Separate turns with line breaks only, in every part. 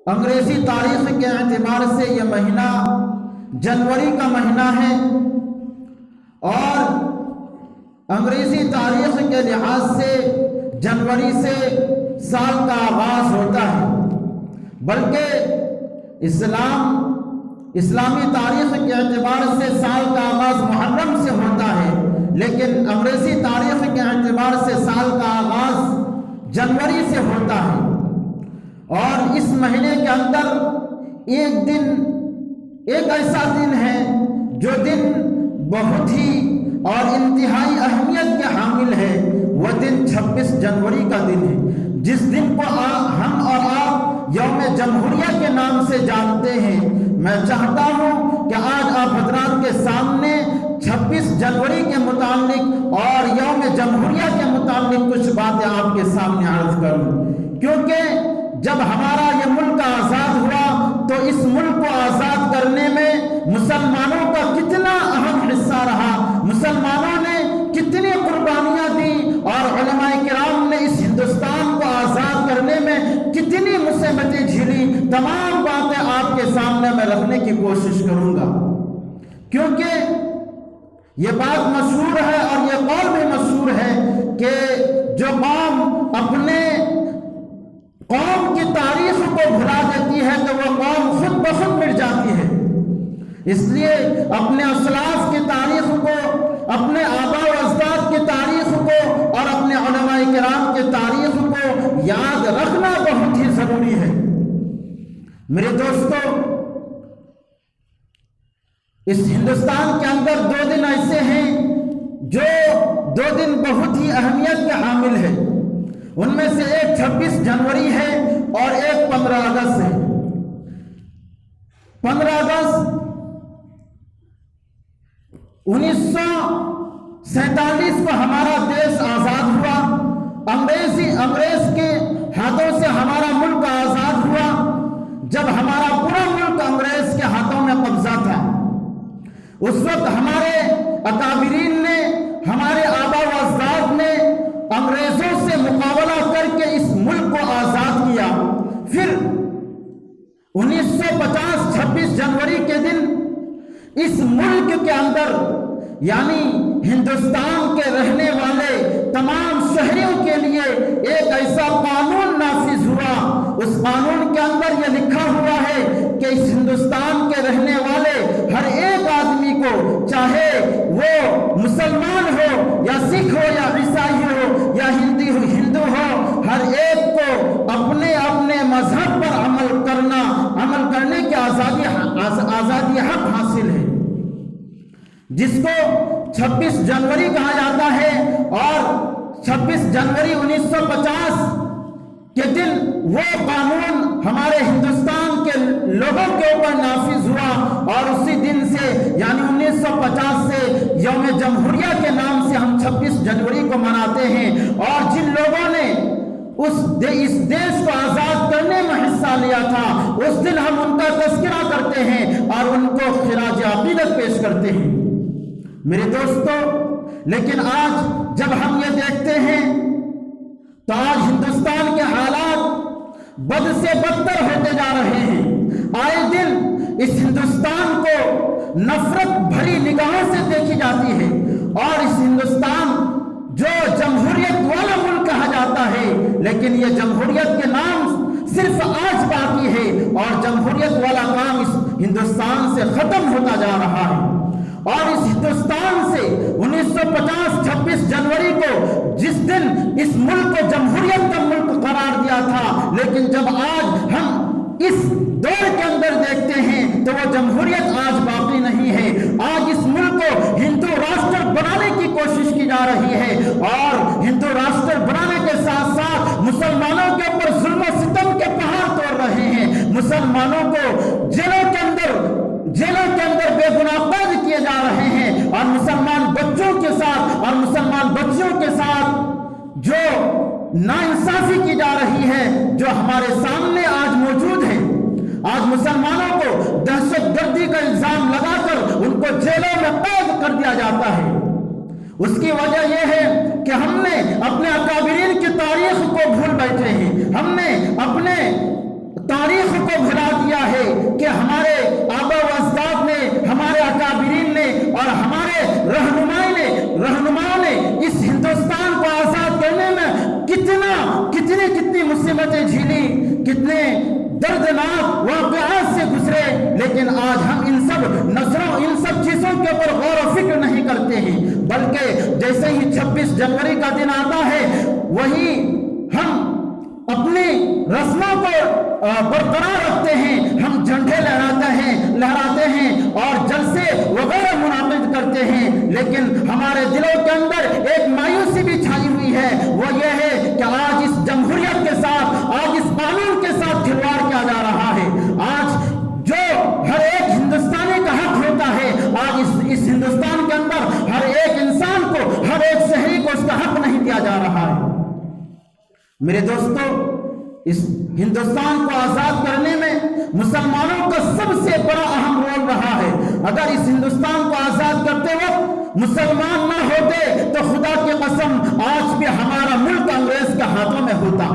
انگریزی تاریخ کے اعتبار سے یہ مہینہ جنوری کا مہینہ ہے، اور انگریزی تاریخ کے لحاظ سے جنوری سے سال کا آغاز ہوتا ہے، بلکہ اسلامی تاریخ کے اعتبار سے سال کا آغاز محرم سے ہوتا ہے، لیکن انگریزی تاریخ کے اعتبار سے سال کا آغاز جنوری سے ہوتا ہے۔ اور اس مہینے کے اندر ایک ایسا دن ہے جو دن بہت ہی اور انتہائی اہمیت کے حامل ہے، وہ دن 26 جنوری کا دن ہے، جس دن کو ہم اور آپ یوم جمہوریہ کے نام سے جانتے ہیں۔ میں چاہتا ہوں کہ آج آپ حضرات کے سامنے 26 جنوری کے متعلق اور یوم جمہوریہ کے متعلق کچھ باتیں آپ کے سامنے عرض کروں، کیونکہ جب ہمارا یہ ملک آزاد ہوا تو اس ملک کو آزاد کرنے میں مسلمانوں کا کتنا اہم حصہ رہا، مسلمانوں نے کتنی قربانیاں دی، اور علماء کرام نے اس ہندوستان کو آزاد کرنے میں کتنی مصیبتیں جھیلی۔ تمام باتیں آپ کے سامنے میں رکھنے کی کوشش کروں گا، کیونکہ یہ بات مشہور ہے اور یہ قول بھی مشہور ہے کہ جو قوم اپنے قوم کی تاریخ کو بھلا دیتی ہے تو وہ قوم خود بخود مٹ جاتی ہے۔ اس لیے اپنے اسلاف کی تاریخ کو، اپنے آباء و اجداد کی تاریخ کو اور اپنے علماء کرام کی تاریخ کو یاد رکھنا بہت ہی ضروری ہے۔ میرے دوستو، اس ہندوستان کے اندر 2 دن ایسے ہیں جو 2 دن بہت ہی اہمیت کے حامل ہیں، ان میں سے ایک 26 جنوری ہے اور ایک 15 اگست ہے۔ 15 اگست 1947 کو ہمارا دیش آزاد ہوا، انگریز کے ہاتھوں سے ہمارا ملک آزاد ہوا، جب ہمارا پورا ملک انگریز کے ہاتھوں میں قبضہ تھا۔ اس وقت ہمارے اکابرین نے، ہمارے آباء و اجداد نے انگریزوں سے مقابلہ کر کے اس ملک کو آزاد کیا۔ پھر 1950 26 جنوری کے دن اس ملک کے اندر، یعنی ہندوستان کے رہنے والے تمام شہریوں کے لیے ایک ایسا قانون نافذ ہوا۔ اس قانون کے اندر یہ لکھا ہوا ہے کہ اس ہندوستان کے رہنے والے ہر ایک آدمی کو، چاہے وہ مسلمان ہو یا سکھ ہو یا عیسائی ہو یا ہندو ہو، ہر ایک کو اپنے اپنے مذہب پر عمل کرنے کی آزادی حق حاصل ہے، جس کو 26 جنوری کہا جاتا ہے۔ اور 26 جنوری 1950 کے دن وہ قانون ہمارے ہندوستان کے لوگوں کے اوپر نافذ ہوا، اور اسی دن سے یعنی 1950 سے یوم جمہوریہ کے نام سے ہم 26 جنوری کو مناتے ہیں۔ اور جن لوگوں نے اس دیش کو آزاد کرنے میں حصہ لیا تھا، اس دن ہم ان کا تذکرہ کرتے ہیں اور ان کو خراج عقیدت پیش کرتے ہیں۔ میرے دوستو، لیکن آج جب ہم یہ دیکھتے ہیں تو آج ہندوستان کے حالات بد سے بدتر ہوتے جا رہے ہیں۔ آئے دن اس ہندوستان کو نفرت بھری نگاہوں سے دیکھی جاتی ہے، اور اس ہندوستان جو جمہوریت والا ملک کہا جاتا ہے، لیکن یہ جمہوریت کے نام صرف آج باقی ہے، اور جمہوریت والا کام اس ہندوستان سے ختم ہوتا جا رہا ہے۔ اور اس ہندوستان سے 1950 26 جنوری کو جس دن اس ملک کو جمہوریت کا ملک قرار دیا تھا، لیکن جب آج ہم اس دور کے اندر دیکھتے ہیں تو وہ جمہوریت آج باقی نہیں ہے۔ آج اس ملک کو ہندو راشٹر بنانے کی کوشش کی جا رہی ہے، اور ہندو راشٹر بنانے کے ساتھ ساتھ مسلمانوں کے اوپر ظلم و ستم کے پہاڑ توڑ رہے ہیں، مسلمانوں کو جیلوں کے اندر بے گناہ قید کیے جا رہے ہیں، اور مسلمان بچوں کے ساتھ اور مسلمان بچیوں کے ساتھ جو ناانصافی کی جا رہی ہے، جو ہمارے سامنے آج موجود ہے۔ آج مسلمانوں کو دہشت گردی کا الزام لگا کر ان کو جیلوں میں قید کر دیا جاتا ہے۔ اس کی وجہ یہ ہے کہ ہم نے اپنے اکابرین کی تاریخ کو بھول بیٹھے ہیں، ہم نے اپنے تاریخ کو بھلا دیا ہے کہ ہمارے آبا و اجداد نے، ہمارے اکابرین نے اور ہمارے رہنماؤں نے اس ہندوستان کو آزاد کرنے میں کتنی مصیبتیں جھیلی، کتنے دردناک واقعات سے گزرے، لیکن آج ہم ان سب چیزوں کے اوپر غور و فکر نہیں کرتے ہیں، بلکہ جیسے ہی 26 جنوری کا دن آتا ہے وہی ہم اپنی رسموں کو برقرار رکھتے ہیں، ہم جھنڈے لہراتے ہیں اور جلسے وغیرہ منعقد کرتے ہیں، لیکن ہمارے دلوں کے اندر ایک مایوسی بھی چھائی ہوئی ہے، وہ یہ ہے کہ آج اس جمہوریت کے ساتھ، آج اس قانون کے ساتھ کھلواڑ کیا جا رہا ہے۔ آج جو ہر ایک ہندوستانی کا حق ہوتا ہے، آج اس ہندوستان کے اندر ہر ایک انسان کو، ہر ایک شہری کو اس کا حق نہیں دیا جا رہا ہے۔ میرے دوستو، اس ہندوستان کو آزاد کرنے میں مسلمانوں کا سب سے بڑا اہم رول رہا ہے۔ اگر اس ہندوستان کو آزاد کرتے وقت مسلمان نہ ہوتے تو خدا کی قسم آج بھی ہمارا ملک انگریز کے ہاتھوں میں ہوتا،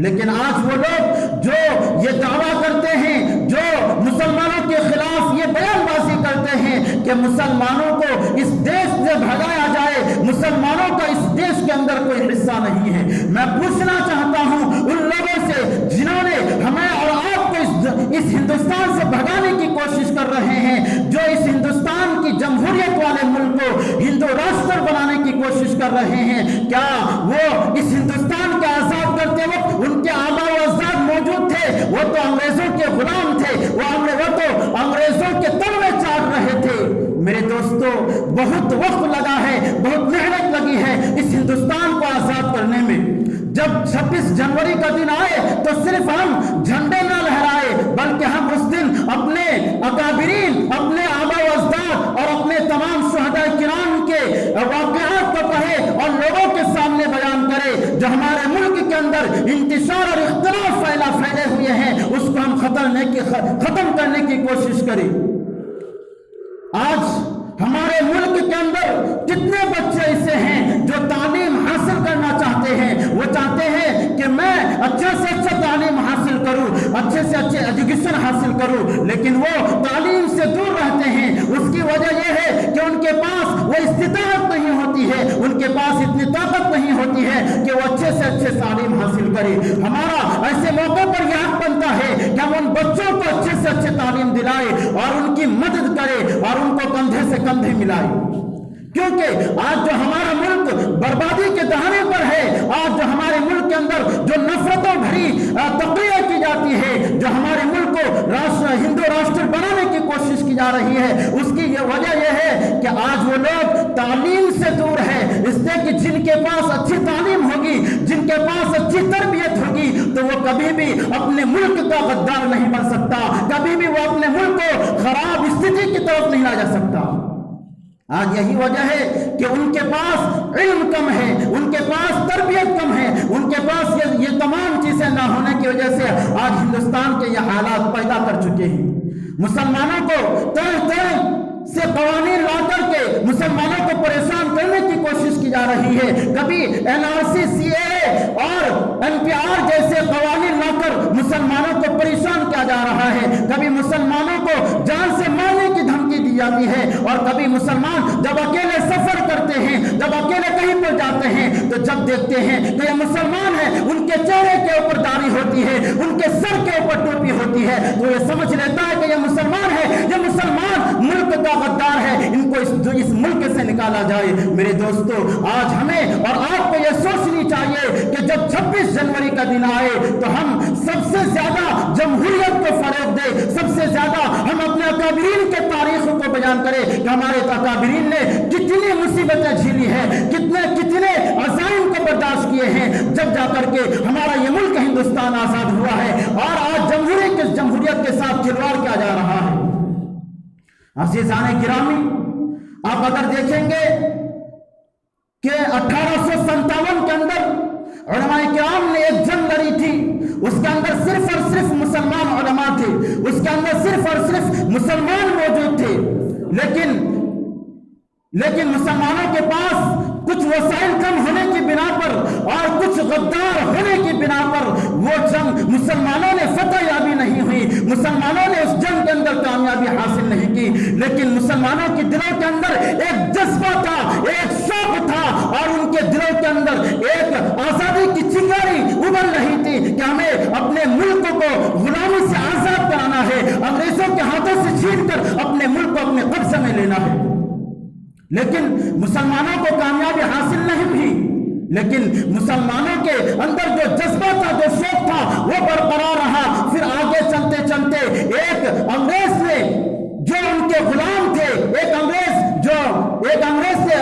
لیکن آج وہ لوگ جو یہ دعویٰ کرتے ہیں، جو مسلمانوں کے خلاف یہ بیان بازی کرتے ہیں کہ مسلمانوں کو اس دیش سے بھگایا جائے، مسلمانوں کا اس دیش کے اندر کوئی حصہ نہیں ہے، میں پوچھنا چاہتا ہوں ان لوگوں سے جنہوں نے ہمیں اور آپ کو اس ہندوستان سے بھگانے کی کوشش کر رہے ہیں، جو اس ہندوستان کی جمہوریت والے ملک کو ہندو راشٹر بنانے کی کوشش کر رہے ہیں، کیا وہ اس ہندوستان کے آزاد کرتے وقت ان کے آبا و اجداد موجود تھے؟ وہ تو انگریزوں کے غلام تھے، وہ تو انگریزوں کے تلوے چاٹ رہے تھے۔ میرے دوستو، بہت وقت لگا ہے، بہت محنت لگی ہے اس ہندوستان کو آزاد کرنے میں۔ جب 26 جنوری کا دن آئے تو صرف ہم جھنڈے نہ لہرائے، بلکہ ہم اس دن اپنے اکابرین، اپنے آبا و اجداد اور اپنے تمام شہداء کرام کے واقعات کو پڑھے اور لوگوں کے سامنے بیان کرے۔ جو ہمارے ملک کے اندر انتشار اور اختلاف پھیلے ہوئے ہیں، اس کو ہم ختم کرنے کی کوشش کریں۔ آج ہمارے ملک کے اندر کتنے بچے ایسے ہیں جو تعلیم حاصل کرنا چاہتے ہیں، وہ چاہتے ہیں کہ میں اچھے سے اچھا تعلیم حاصل کروں، اچھے سے اچھے ایجوکیشن حاصل کروں، لیکن وہ تعلیم سے دور رہتے ہیں۔ اس کی وجہ یہ ہے کہ ان کے پاس وہ استطاعت نہیں ہوتی ہے، ان کے پاس اتنی طاقت نہیں ہوتی ہے کہ وہ اچھے سے اچھے تعلیم حاصل کرے۔ ہمارا ایسے موقع پر یہ حق بنتا ہے کہ ہم ان بچوں کو اچھے سے اچھے تعلیم دلائے اور ان کی مدد کرے اور ان کو کندھے سے کندھے ملائے، کیونکہ آج جو ہمارا ملک بربادی کے دہانے پر ہے، آج جو ہمارے ملک کے اندر جو نفرتوں بھری تقریر کی جاتی ہے، جو ہمارے ملک کو ہندو راشٹر بنانے کی کوشش کی جا رہی ہے، اس کی یہ وجہ یہ ہے کہ آج وہ لوگ تعلیم سے دور ہے، اس لیے کہ جن کے پاس اچھی تعلیم ہوگی، جن کے پاس اچھی تربیت ہوگی، تو وہ کبھی بھی اپنے ملک کا غدار نہیں بن سکتا، کبھی بھی وہ اپنے ملک کو خراب استھتی کی طرف نہیں لا جا سکتا۔ آج یہی وجہ ہے کہ ان کے پاس علم کم ہے، ان کے پاس تربیت کم ہے، ان کے پاس یہ تمام چیزیں نہ ہونے کی وجہ سے آج ہندوستان کے یہ حالات پیدا کر چکے ہیں۔ مسلمانوں کو طرح سے قوانین لا کر کے مسلمانوں کو پریشان کرنے کی کوشش کی جا رہی ہے، کبھی NRC CAA اور NPR جیسے قوانین لا کر مسلمانوں کو پریشان کیا جا رہا ہے، کبھی مسلمانوں کو جان سے مارنے کی دھمکی دی جاتی ہے، اور کبھی مسلمان جب اکیلے سفر کرتے ہیں، جب اکیلے کہیں پر جاتے ہیں تو جب دیکھتے ہیں کہ یہ مسلمان ہیں، ان کے چہرے کے اوپر داڑھی ہوتی ہے، ان کے سر کے اوپر ٹوپی ہوتی ہے، تو یہ سمجھ لیتا ہے کہ یہ مسلمان ہے، یہ مسلمان ملک کا غدار ہے، ان کو اس ملک سے نکالا جائے۔ میرے دوستو، آج ہمیں اور آپ کو یہ سوچنی چاہیے کہ جب 26 جنوری کا دن آئے تو ہم سب سے زیادہ جمہوریت کو فروغ دے، سب سے زیادہ ہم اپنے اکابرین کے تاریخ کو بیان کرے کہ ہمارے اکابرین نے کتنی مصیبتیں جھیلی ہیں، کتنے عزائم کو برداشت کیے ہیں، جب جا کر کے ہمارا یہ ملک ہندوستان آزاد ہوا ہے، اور آج جمہوریت کے ساتھ کھلواڑ کیا جا رہا ہے۔ عزیزان گرامی، آپ اگر دیکھیں گے کہ 1857 کے اندر علماء کرام نے ایک جنگ لڑی تھی، اس کے اندر صرف اور صرف مسلمان علماء تھے، اس کے اندر صرف اور صرف مسلمان موجود تھے، لیکن مسلمانوں کے پاس کچھ وسائل کم ہونے کی بنا پر اور کچھ غدار ہونے کی بنا پر وہ جنگ مسلمانوں نے فتح مسلمانوں نے اس جنگ کے اندر کامیابی حاصل نہیں کی، لیکن مسلمانوں کے دلوں کے اندر ایک جذبہ تھا، ایک شوق تھا، اور ان کے دلوں کے اندر ایک آزادی کی چنگاری ابل رہی تھی کہ ہمیں اپنے ملک کو غلامی سے آزاد کرانا ہے، انگریزوں کے ہاتھوں سے چھین کر اپنے ملک کو اپنے قبضے میں لینا ہے۔ لیکن مسلمانوں کو کامیابی حاصل نہیں ہوئی، لیکن مسلمانوں کے اندر جو جذبہ تھا، جو شوق تھا، وہ برقرار رہا۔ پھر آگے چلتے چلتے ایک انگریز نے جو ان کے غلام تھے، ایک انگریز نے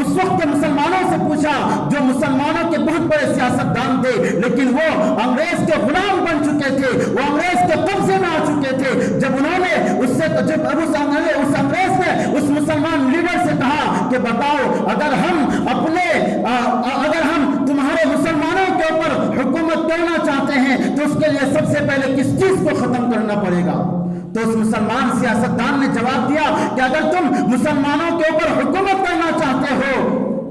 اس وقت مسلمانوں سے پوچھا، جو مسلمانوں کے بہت بڑے سیاستدان تھے، لیکن وہ انگریز کے غلام بن چکے تھے، وہ انگریز کے قبضے میں آ چکے تھے۔ جب انہوں نے اس انگریز نے اس مسلمان لیڈر سے کہا کہ بتاؤ، اگر ہم تمہارے مسلمانوں کے اوپر حکومت کرنا چاہتے ہیں تو اس کے لیے سب سے پہلے کس چیز کو ختم کرنا پڑے گا؟ تو اس مسلمان سیاستدان نے جواب دیا کہ اگر تم مسلمانوں کے اوپر حکومت کرنا چاہتے ہو،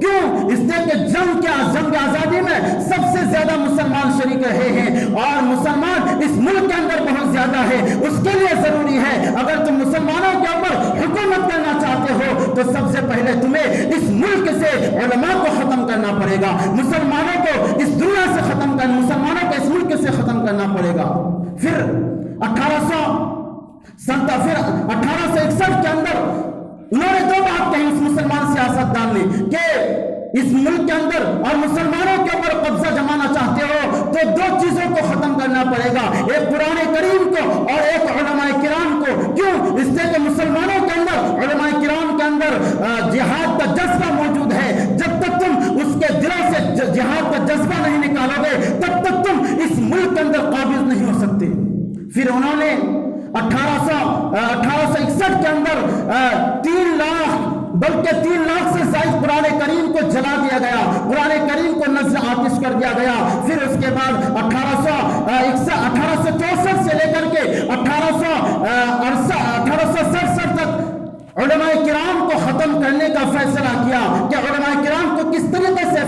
کیوں؟ اس لیے کہ جنگ آزادی میں سب سے زیادہ مسلمان شریک رہے ہیں، اور مسلمان اس ملک کے اندر بہت زیادہ ہے، اس کے لیے ضروری ہے اگر تم مسلمانوں کے اوپر حکومت کرنا چاہتے ہو تو سب سے پہلے تمہیں اس ملک سے علماء کو ختم کرنا پڑے گا، مسلمانوں کو اس دنیا سے ختم کرنا، مسلمانوں کو اس ملک سے ختم کرنا پڑے گا۔ پھر 1861 کے اندر انہوں نے دو بات کہی اس مسلمان سیاستدان نے کہ اس ملک کے اندر اور مسلمانوں کے اوپر قبضہ جمانا چاہتے ہو تو دو چیزوں کو ختم کرنا پڑے گا، ایک قرآن کریم کو اور ایک علماء کرام کو۔ کیوں؟ اس لیے کہ مسلمانوں کے اندر، علماء کرام کے اندر جہاد کا جذبہ موجود ہے، جب تک تم اس کے دلوں سے جہاد کا جذبہ نہیں نکالو گے تب تک تم اس ملک کے اندر قابض نہیں ہو سکتے۔ پھر انہوں نے 1861 کے اندر 3 لاکھ سے زائد قرآن کریم کو جلا دیا گیا، قرآن کریم کو نذر آتش کر دیا گیا۔ پھر اس کے بعد 1864 سے لے کر کے 1867 تک علماء کرام کو ختم کرنے کا فیصلہ کیا کہ علماء کرام کو کس طریقے سے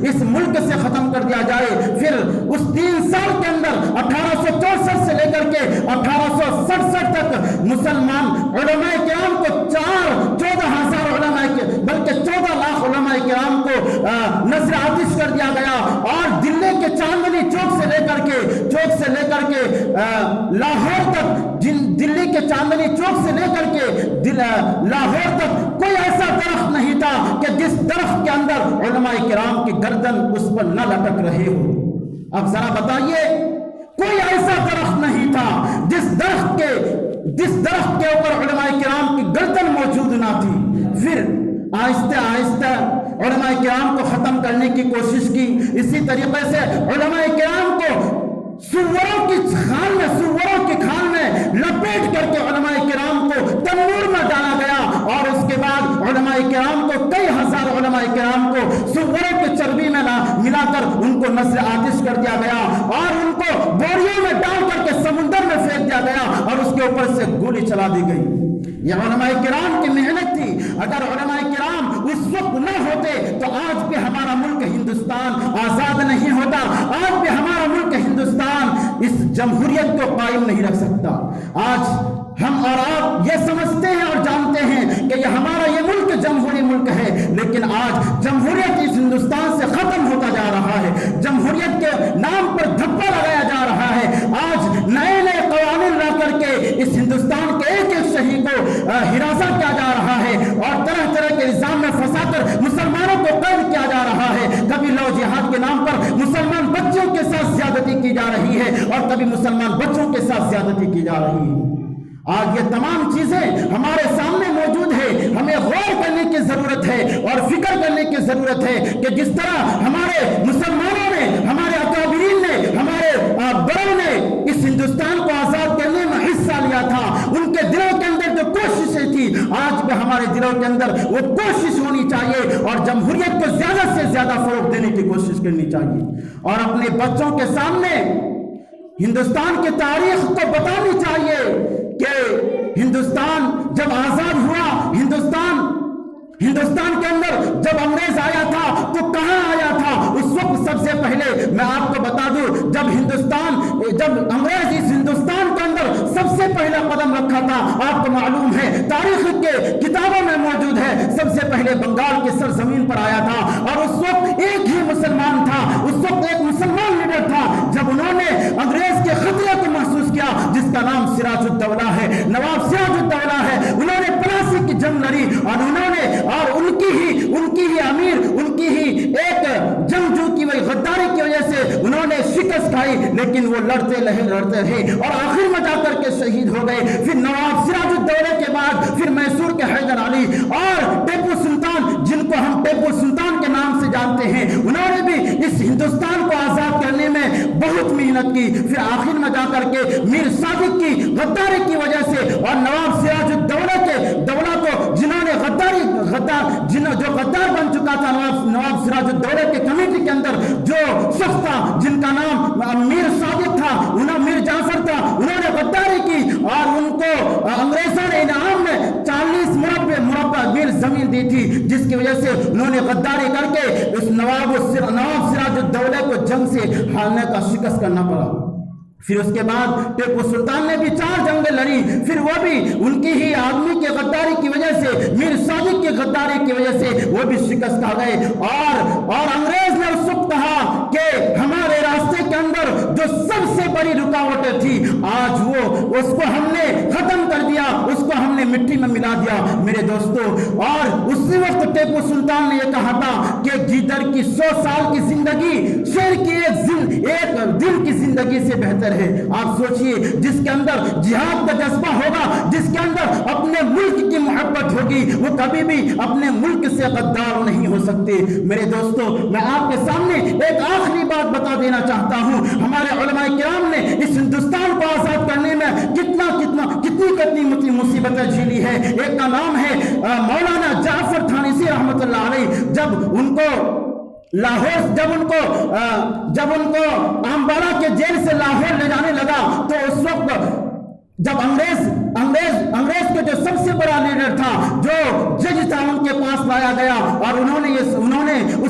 اس ملک سے ختم کر دیا جائے۔ پھر اس 3 سال کے اندر 1864 سے لے کر کے 1867 تک مسلمان علماء کرام کو 14,000 علماء بلکہ 14 لاکھ علماء کرام کو نذر آتش کر دیا گیا، اور دلی کے چاندنی چوک سے لے کر کے لاہور تک، دلی کے چاندنی چوک سے لے کر کے لاہور تک کوئی ایسا درخت نہیں تھا کہ جس درخت کے اندر علماء کرام کی گردن اس پر نہ لٹک رہے ہو۔ اب ذرا بتائیے، کوئی ایسا درخت نہیں تھا جس درخت کے اوپر علماء کرام کی گردن موجود نہ تھی۔ پھر آہستہ آہستہ علماء کرام کو ختم کرنے کی کوشش کی۔ اسی طریقے سے علماء کرام کو سوروں کی کھال میں لپیٹ کر کے علماء کرام کو تنور میں ڈالا گیا، اور اس کے بعد علماء کرام کو کئی ہزار علماء کرام کو سوروں کی چربی میں ملا کر ان کو نذر آتش کر دیا گیا، اور ان کو بوریوں میں ڈال کر کے سمندر میں پھینک دیا گیا، اور اس کے اوپر سے گولی چلا دی گئی۔ یہ علماء کرام کی محنت تھی۔ اگر علماء کرام اس وقت نہ ہوتے تو آج بھی ہمارا ملک ہندوستان آزاد نہیں ہوتا، آج بھی ہمارا ملک ہندوستان اس جمہوریت کو قائم نہیں رکھ سکتا۔ آج ہم اور آپ یہ سمجھتے ہیں اور جانتے ہیں کہ یہ ملک جمہوری ملک ہے، لیکن آج جمہوریت اس ہندوستان سے ختم ہوتا جا رہا ہے، جمہوریت کے نام پر دھپا لگایا جا رہا ہے۔ آج نئے قوانین لا کر کے اس ہندوستان کے ایک شہید کو ہراساں کیا جا رہا ہے، اور طرح طرح کے الزام میں پھنسا کر مسلمانوں کو قید کیا جا رہا ہے۔ کبھی لو جہاد کے نام پر مسلمان بچوں کے ساتھ زیادتی کی جا رہی ہے، اور کبھی مسلمان بچوں کے ساتھ زیادتی کی جا رہی ہے۔ آج یہ تمام چیزیں ہمارے سامنے موجود ہے، ہمیں غور کرنے کی ضرورت ہے اور فکر کرنے کی ضرورت ہے کہ جس طرح ہمارے مسلمانوں نے، ہمارے اکابرین نے، ہمارے بڑوں نے اس ہندوستان کو آزاد کرنے میں حصہ لیا تھا، ان کے دلوں کے اندر جو کوششیں تھی، آج بھی ہمارے دلوں کے اندر وہ کوشش ہونی چاہیے، اور جمہوریت کو زیادہ سے زیادہ فروغ دینے کی کوشش کرنی چاہیے، اور اپنے بچوں کے سامنے ہندوستان کی تاریخ کو بتانی چاہیے کہ ہندوستان جب آزاد ہوا، ہندوستان کے اندر جب انگریز آیا تھا تو کہاں آیا تھا؟ اس وقت سب سے پہلے میں آپ کو بتا دوں، جب انگریز اس ہندوستان کا سب سے پہلا قدم رکھا تھا آپ کو معلوم ہے، تاریخ کے کتابوں میں موجود ہے، سب سے پہلے بنگال کی سرزمین پر آیا تھا، اور اس وقت ایک ہی مسلمان تھا، اس وقت ایک مسلمان لیڈر تھا، جب انہوں نے انگریز کے خطرے کو محسوس کیا، جس کا نام سراج الدولہ ہے، نواب سراج الدولہ ہے، انہوں نے پلاسی کی جنگ لڑی، اور انہوں نے ان کی ہی امیر، ان کی ہی ایک جنگجو کی وہی غداری کی وجہ سے انہوں نے شکست کھائی، لیکن وہ لڑتے رہے اور آخر میں جا کر کے شہید ہو گئے۔ پھر نواب سراج الدولہ کے بعد پھر میسور کے حیدر علی اور ٹیپو سلطان، جن کو ہم ٹیپو سلطان کے نام سے جانتے ہیں، انہوں نے بھی اس ہندوستان کو آزاد کرنے میں بہت محنت کی۔ پھر آخر میں جا کر کے میر صادق کی غداری کی وجہ سے اور نواب سراج الدولہ کو جنہوں نے جو غدار بن چکا تھا، نواب سراج الدولہ کے کمیٹی کے اندر جو شخص تھا جن کا نام میر صادق تھا، میر جعفر تھا، انہوں نے غداری کی اور ان کو انگریزوں نے انعام میں 40 مربع میل زمین دی تھی، جس کی وجہ سے انہوں نے غداری کر کے اس نواب سراج الدولہ کو جنگ سے ہارنے کا شکست کرنا پڑا۔ پھر اس کے بعد ٹیپو سلطان نے بھی 4 جنگیں لڑی، پھر وہ بھی ان کی ہی آدمی کے غداری کی وجہ سے، میر صادق کی غداری کی وجہ سے وہ بھی شکست کھا گئے، اور انگریز نے اس وقت کہا کہ ہمارے راستے کے اندر جو سب سے بڑی رکاوٹیں تھی، آج اس کو ہم نے ختم کر دیا، اس کو ہم نے مٹی میں ملا دیا میرے دوستوں۔ اور اسی وقت ٹیپو سلطان نے یہ کہا تھا کہ گیدڑ کی 100 سال کی زندگی شیر کی ایک دن کی زندگی سے بہتر ہے۔ آپ سوچئے، جس کے اندر جہاد کا جذبہ ہوگا، جس کے اندر اپنے ملک کی محبت ہوگی، وہ کبھی بھی اپنے ملک سے غدار نہیں ہو سکتے۔ میرے دوستوں، میں آپ کے سامنے ایک آخری بات بتا دینا چاہتا ہوں، ہمارے علماء کرام نے اس ہندوستان کو آزاد کرنے میں کتنی مصیبتیں جھیلی ہے۔ ایک کا نام ہے مولانا جعفر تھانسی رحمت اللہ علیہ۔ جب ان کو امبالہ کے جیل سے لاہور لے جانے لگا، تو اس وقت جب انگریز کے جو سب سے بڑا لیڈر تھا، جو جج تھا، ان کے پاس لایا گیا، اور انہوں نے اس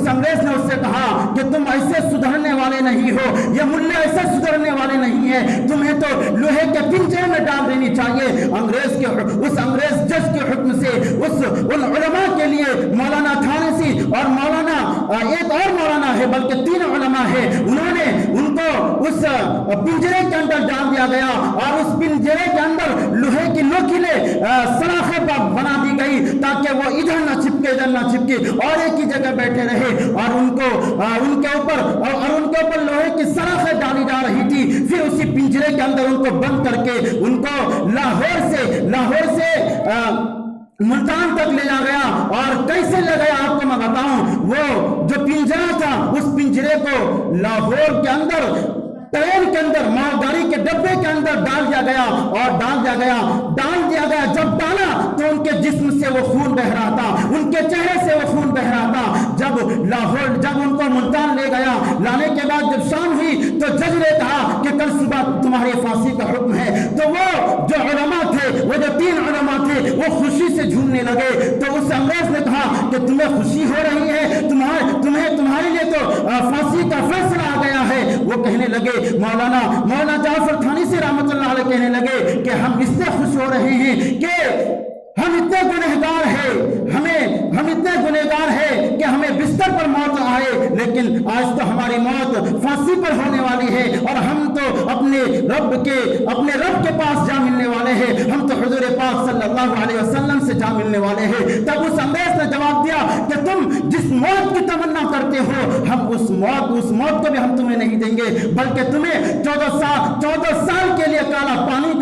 انگریز نے اس سے کہا کہ تم ایسے سدھرنے والے نہیں ہو، یہ ملے ایسے سدھرنے والے نہیں ہیں، تمہیں تو لوہے کے پنجرے میں ڈال دینی چاہیے۔ اس انگریز جج کے حکم سے ان علماء کے لیے مولانا تھانسی اور مولانا ایک اور مولانا ہے، بلکہ 3 علماء ہے، انہوں نے ان کو اس پنجرے کے اندر ڈال دیا گیا، اور اس پنجرے کے اندر لوہے کی نوکیلے سلاخیں بنا دی گئی تاکہ وہ ادھر نہ چپکے اور ایک ہی جگہ بیٹھے رہے، اور ان کے اوپر لوہے کی سلاخیں ڈالی جا رہی تھی۔ پھر اسی پنجرے کے اندر ان کو بند کر کے ان کو لاہور سے ملتان تک لے جا گیا۔ اور کیسے لے گیا آپ کو میں بتاؤں، وہ جو پنجرا تھا، اس پنجرے کو لاہور کے اندر ٹرین کے اندر مال گاڑی کے ڈبے کے اندر ڈال دیا گیا۔ جب ڈالا تو ان کے جسم سے وہ خون بہ رہا تھا، ان کے چہرے سے وہ خون بہ رہا تھا۔ جب ان کو ملتان لے گیا، لانے کے بعد جب شام ہوئی تو جج نے کہا کہ کل صبح تمہاری پھانسی کا حکم ہے۔ تو وہ جو علماء تھے، وہ جو 3 علماء تھے، وہ خوشی سے جھومنے لگے۔ تو اس انگریز نے کہا کہ تمہیں خوشی ہو رہی ہے، تمہارے لیے تو پھانسی کا فیصلہ آ گیا ہے۔ وہ کہنے لگے، مولانا جعفر تھانسی رحمت اللہ علیہ کہنے لگے کہ ہم اس سے خوش ہو رہے ہیں کہ ہم اتنے گنہگار ہیں کہ ہمیں بستر پر موت آئے، لیکن آج تو ہماری موت پھانسی پر ہونے والی ہے، اور ہم تو اپنے رب کے پاس جا ملنے والے ہیں، ہم تو حضور پاک صلی اللہ علیہ وسلم سے جا ملنے والے ہیں۔ تب اس انگریز نے جواب دیا کہ تم جس موت کی تمنا کرتے ہو، ہم اس موت کو بھی ہم تمہیں نہیں دیں گے، بلکہ تمہیں 14 سال کے لیے کالا پانی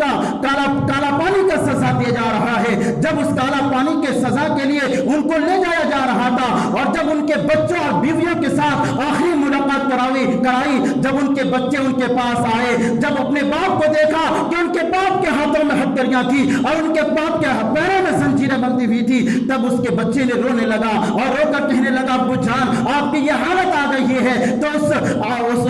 کا سزا دیا جا رہا ہے۔ جب اس کالا پانی کے سزا کے لیے ان کو لے جایا جا رہا تھا، اور جب ان کے بچوں اور بیویوں کے ساتھ آخری ملاقات کرائی، جب ان کے بچے ان کے پاس آئے، جب اپنے باپ کو دیکھا کہ ان کے باپ کے ہاتھوں میں ہتھیلیاں تھی اور ان کے باپ کے پیروں میں زنجیریں بندھی ہوئی تھی، تب اس کے بچے نے رونے لگا اور رو کر کہنے لگا، ابو جان آپ کی یہ حالت آ گئی ہے۔ تو اس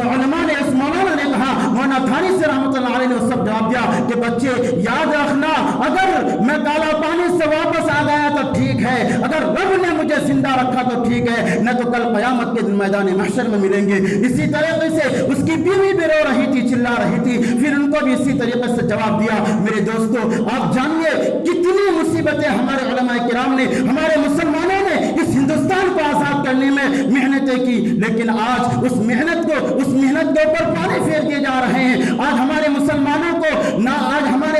علماء نے، اس مولانا نے کہا، مولانا تھانسی رحمۃ اللہ علیہ نے سب جواب دیا کہ بچے یاد رکھنا، اگر میں کالا پانی سے واپس آ گیا تو ٹھیک ہے، اگر رب نے مجھے زندہ رکھا تو ٹھیک ہے، نہ تو کل قیامت کے دن میدان محشر میں ملیں گے۔ اسی طریقے سے اس کی بیوی بھی رو رہی تھی، چلا رہی تھی، پھر ان کو بھی اسی طریقے سے جواب دیا۔ میرے دوستو، آپ جانیے کتنی مصیبتیں ہمارے علماء کرام نے، ہمارے مسلمانوں نے اس ہندوستان کو آزاد کرنے میں محنتیں کی، لیکن آج اس محنت کے اوپر پانی پھیر دیے جا رہے ہیں۔ آج ہمارے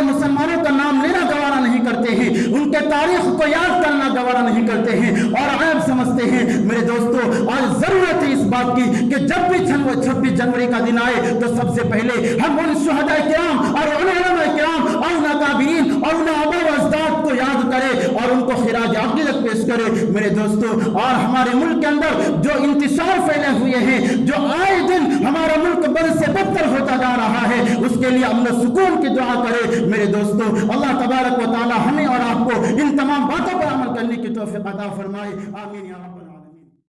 مسلمانوں کا نام لینا گوارا نہیں کرتے ہیں، ان کے تاریخ کو یاد کرنا گوارا نہیں کرتے ہیں اور عیب سمجھتے ہیں۔ میرے دوستو، آج ضرورت ہے اس بات کی کہ جب بھی 26 جنوری کا دن آئے تو سب سے پہلے ہم ان شہداء کرام اور ان علماء کرام اور ان اکابرین اور ان آباء و اجداد کو یاد کرے اور ان کو خراج عقیدت پیش کرے۔ میرے دوستو، اور ہمارے ملک کے اندر جو انتشار پھیلے ہوئے ہیں، جو آئے دن ہمارا ملک بد سے بدتر ہوتا جا رہا ہے، اس کے لیے امن و سکون کی دعا کرے۔ میرے دوستو، اللہ تبارک و تعالی ہمیں اور آپ کو ان تمام باتوں پر عمل کرنے کی توفیق عطا فرمائے۔ آمین یا رب۔